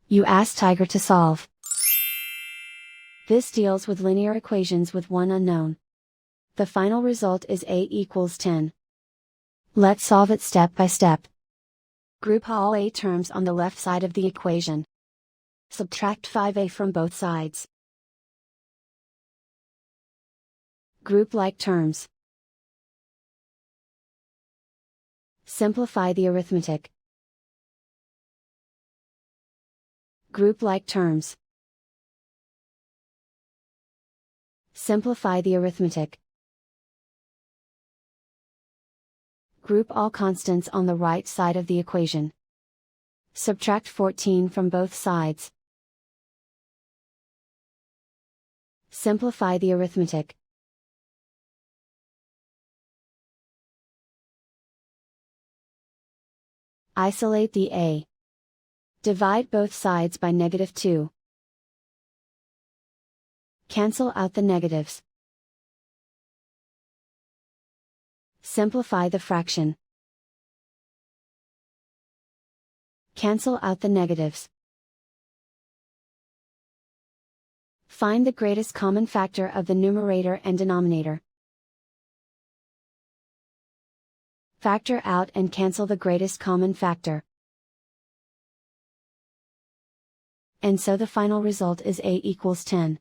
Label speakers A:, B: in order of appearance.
A: You ask Tiger to solve. This deals with linear equations with one unknown. The final result is a equals 10. Let's solve it step by step. Group all a terms on the left side of the equation. Subtract 5a from both sides. Group like terms. Simplify the arithmetic. Group like terms. Simplify the arithmetic. Group all constants on the right side of the equation. Subtract 14 from both sides. Simplify the arithmetic. Isolate the a. Divide both sides by -2. Cancel out the negatives. Simplify the fraction. Cancel out the negatives. Find the greatest common factor of the numerator and denominator. Factor out and cancel the greatest common factor. And so the final result is a equals 10.